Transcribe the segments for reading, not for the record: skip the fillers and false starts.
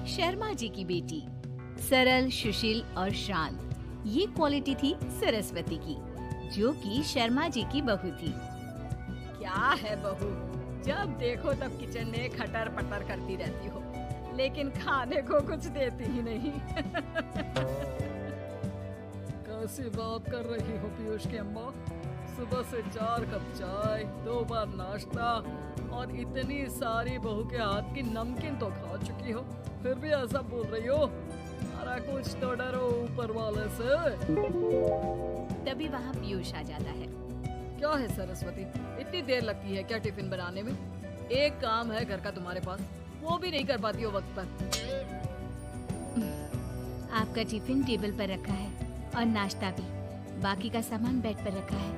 शर्मा जी की बेटी। सरल, सुशील और शांत, ये क्वालिटी थी सरस्वती की, जो कि शर्मा जी की बहू थी। क्या है बहू, जब देखो तब किचन में खटर पटर करती रहती हो, लेकिन खाने को कुछ देती ही नहीं। कैसी बात कर रही हो पीयूष की अम्मा? सुबह से 4 कप चाय, 2 बार नाश्ता और इतनी सारी बहू के हाथ की नमकीन तो खा चुकी हो, फिर भी ऐसा बोल रही हो? अरे कुछ तो डरो ऊपर वाले से। तभी वहाँ पीयूष आ जाता है। क्या है सरस्वती, इतनी देर लगती है क्या टिफिन बनाने में? एक काम है घर का तुम्हारे पास, वो भी नहीं कर पाती हो वक्त पर। आपका टिफिन टेबल पर रखा है और नाश्ता भी, बाकी का सामान बेड पर रखा है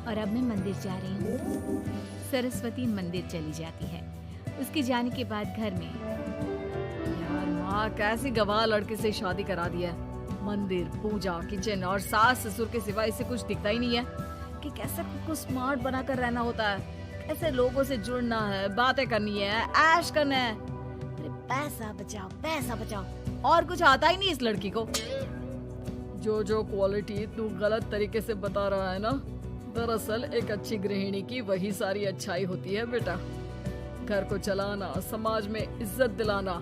और अब मैं मंदिर जा रही हूँ। सरस्वती मंदिर चली जाती है। उसके जाने के बाद घर में, यार माँ कैसी गवाह लड़के से शादी करा दिया है। मंदिर, पूजा, किचन और सास ससुर के सिवा इसे कुछ दिखता ही नहीं है कि कैसे खुद को स्मार्ट बनाकर रहना होता है, कैसे लोगों से जुड़ना है, बातें करनी है, ऐश करना है। अरे पैसा बचाओ और कुछ आता ही नहीं इस लड़की को। जो क्वालिटी तू गलत तरीके से बता रहा है ना, दरअसल एक अच्छी गृहिणी की वही सारी अच्छाई होती है बेटा। घर को चलाना, समाज में इज्जत दिलाना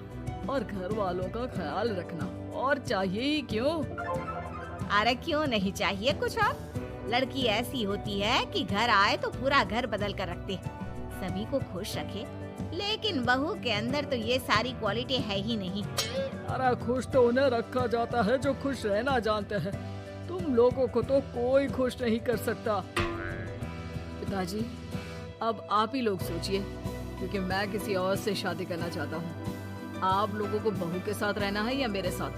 और घर वालों का ख्याल रखना, और चाहिए ही क्यों? अरे क्यों नहीं चाहिए कुछ और? लड़की ऐसी होती है कि घर आए तो पूरा घर बदल कर रखते, सभी को खुश रखे, लेकिन बहू के अंदर तो ये सारी क्वालिटी है ही नहीं। अरे खुश तो उन्हें रखा जाता है जो खुश रहना जानते हैं। तुम लोगों को तो कोई खुश नहीं कर सकता। पिताजी, अब आप ही लोग सोचिए, क्योंकि मैं किसी और से शादी करना चाहता हूँ। आप लोगों को बहू के साथ रहना है या मेरे साथ?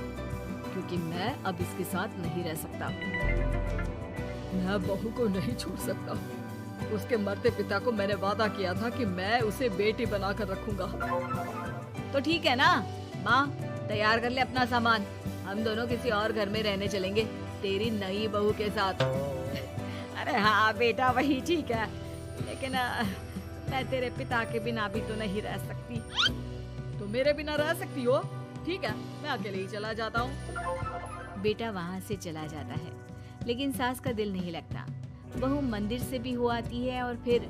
क्योंकि मैं अब इसके साथ नहीं रह सकता। मैं बहू को नहीं छोड़ सकता। उसके मरते पिता को मैंने वादा किया था कि मैं उसे बेटी बनाकर रखूंगा। तो ठीक है ना माँ, तैयार कर ले अपना सामान, हम दोनों किसी और घर में रहने चलेंगे तेरी नई बहू के साथ। अरे हाँ बेटा, वही ठीक है, लेकिन मैं तेरे पिता के बिना भी तो नहीं रह सकती। तो मेरे बिना रह सकती हो? ठीक है, मैं अकेले ही चला जाता हूँ। बेटा वहाँ से चला जाता है, लेकिन सास का दिल नहीं लगता। बहू मंदिर से भी हो आती है और फिर,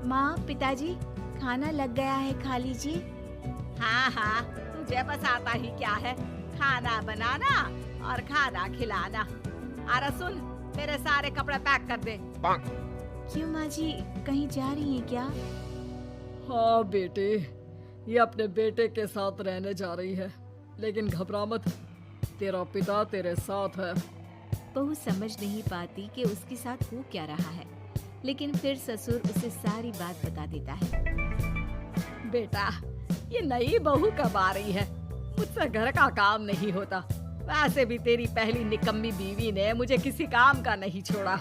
माँ पिताजी खाना लग गया है, खा लीजिए। हाँ, तुझे बस आता ही क्या है, खाना बनाना और खाना खिलाना। अरे सुन, मेरे सारे कपड़े पैक कर दे। क्यों माँ जी, कहीं जा रही हैं क्या? हाँ बेटे, ये अपने बेटे के साथ रहने जा रही है, लेकिन घबरा मत, तेरा पिता तेरे साथ है। बहू समझ नहीं पाती कि उसके साथ हो क्या रहा है, लेकिन फिर ससुर उसे सारी बात बता देता है। बेटा, ये नई बहू कब आ रही है? मुझसे घर का काम नहीं होता। वैसे भी तेरी पहली निकम्मी बीवी ने मुझे किसी काम का नहीं छोड़ा।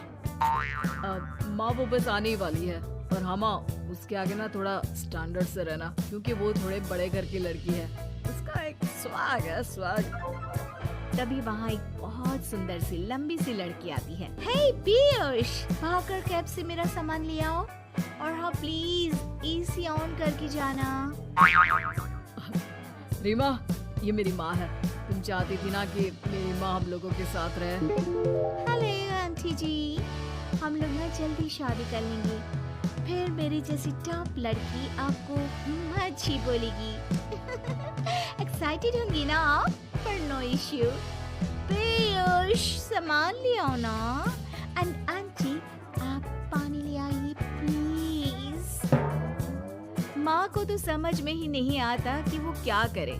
माँ वो बस आने ही वाली है, पर हाँ माँ, उसके आगे ना थोड़ा स्टैंडर्ड से रहना, क्योंकि वो थोड़े बड़े घर की लड़की है। उसका एक स्वैग है, स्वैग। तभी वहाँ एक बहुत सुंदर सी लंबी सी लड़की आती है। हे पीयूष, भागकर कैब से मेरा सामान ले आओ, और हाँ प्लीज एसी ऑन करके जाना। रीमा, ये मेरी माँ है। तुम चाहती थी ना कि मेरी माँ हम लोगों के साथ रहे। हेलो आंटी जी, हम लोग ना जल्दी शादी कर लेंगे, फिर मेरी जैसी टॉप लड़की आपको अच्छी बोलेगी। एक्साइटेड होंगी ना आप? पर नो इश्यू। पीयूष सामान ले आओ ना, एंड आंटी आप पानी ले आइए प्लीज। माँ को तो समझ में ही नहीं आता कि वो क्या करे।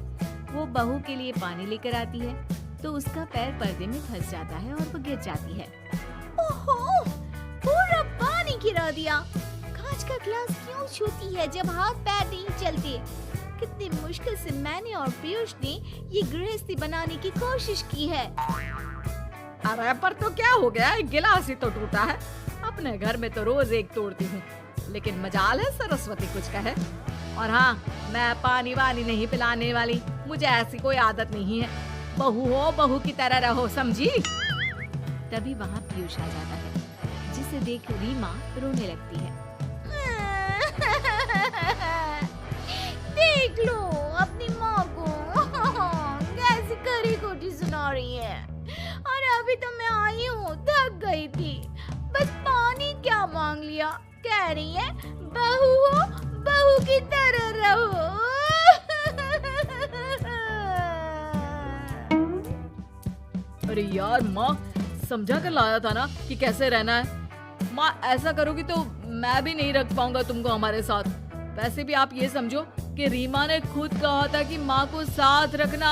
वो बहू के लिए पानी लेकर आती है तो उसका पैर पर्दे में फंस जाता है और वो गिर जाती है। ओहो, पूरा पानी गिरा दिया। कांच का ग्लास क्यों छूती है जब हाथ पैर नहीं चलते? कितनी मुश्किल से मैंने और पीयूष ने ये गृहस्थी बनाने की कोशिश की है। अरे पर तो क्या हो गया, एक गिलास ही तो टूटा है। अपने घर में तो रोज एक तोड़ती हूँ, लेकिन मजाल है सरस्वती कुछ कहे। और हाँ, मैं पानी वानी नहीं पिलाने वाली, मुझे ऐसी कोई आदत नहीं है। बहू हो, बहू की तरह रहो, समझी? तभी वहाँ पीयूष आ जाता है, जिसे देख रीमा रोने लगती है। देख लो अपनी माँ को। बेटा कह रही है बहू हो, बहू की तरह रहो। अरे यार माँ, समझा कर लाया था ना कि कैसे रहना है। माँ ऐसा करोगी तो मैं भी नहीं रख पाऊंगा तुमको हमारे साथ। वैसे भी आप ये समझो कि रीमा ने खुद कहा था कि माँ को साथ रखना।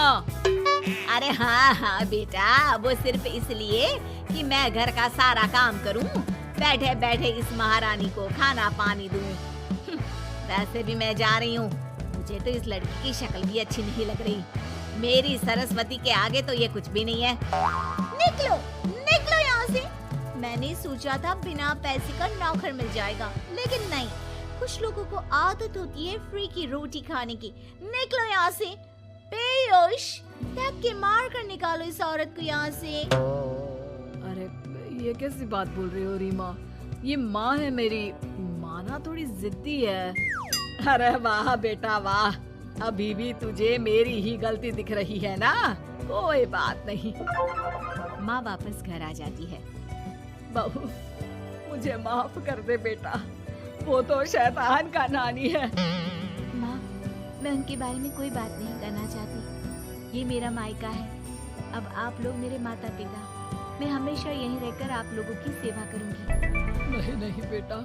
अरे हाँ हाँ बेटा, वो सिर्फ इसलिए कि मैं घर का सारा काम करूं, बैठे बैठे इस महारानी को खाना पानी दूं। वैसे भी मैं जा रही हूँ, मुझे तो इस लड़की की शक्ल भी अच्छी नहीं लग रही। मेरी सरस्वती के आगे तो ये कुछ भी नहीं है। निकलो निकलो यहाँ से। मैंने सोचा था बिना पैसे का नौकर मिल जाएगा, लेकिन नहीं। कुछ लोगों को आदत होती है फ्री की रोटी खाने की। निकलो यहाँ से। बेहोश, धक्के मार कर निकालो इस औरत को यहाँ से। अरे ये कैसी बात बोल रही हो रीमा? ये माँ है मेरी। माँ ना थोड़ी जिद्दी है। अरे वाह बेटा वाह, अभी भी तुझे मेरी ही गलती दिख रही है ना? कोई बात नहीं। माँ वापस घर आ जाती है। बहू, मुझे माफ कर दे बेटा, वो तो शैतान का नानी है। माँ, मैं उनके बारे में कोई बात नहीं करना चाहती। ये मेरा मायका है। अब आप लोग मेरे माता पिता। मैं हमेशा यहीं रहकर आप लोगों की सेवा करूंगी। नहीं नहीं बेटा,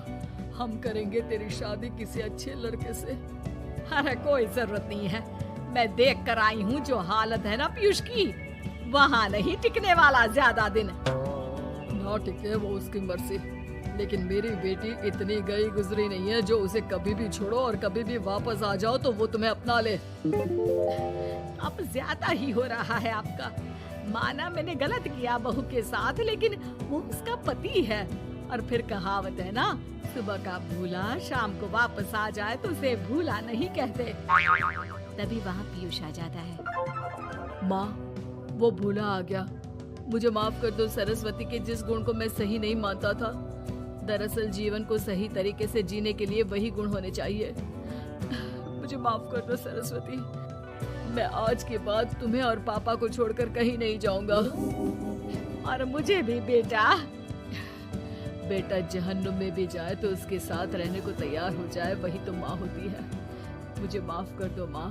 हम करेंगे तेरी शादी किसी अच्छे लड़के से। अरे कोई जरूरत नहीं है, मैं देख कर आई हूँ जो हालत है ना पीयूष की, वहाँ नहीं टिकने वाला ज्यादा दिन। ना टिके वो उसकी मर्जी, लेकिन मेरी बेटी इतनी गई गुजरी नहीं है जो उसे कभी भी छोड़ो और कभी भी वापस आ जाओ तो वो तुम्हें अपना ले। अब ज्यादा ही हो रहा है आपका। माना मैंने गलत किया बहू के साथ, लेकिन वो उसका पति है। और फिर कहावत है ना, सुबह का भूला शाम को वापस आ जाए तो उसे भूला नहीं कहते। तभी वहाँ पीयूष आ जाता है। माँ, वो भूला आ गया, मुझे माफ कर दो। सरस्वती के जिस गुण को मैं सही नहीं मानता था, दरअसल जीवन को सही तरीके से जीने के लिए वही गुण होने चाहिए। मुझे माफ कर दो सरस्वती। मैं आज के बाद तुम्हें और पापा को छोड़कर कहीं नहीं जाऊंगा। और मुझे भी बेटा। बेटा जहन्नुम में भी जाए तो उसके साथ रहने को तैयार हो जाए, वही तो माँ होती है। मुझे माफ कर दो माँ।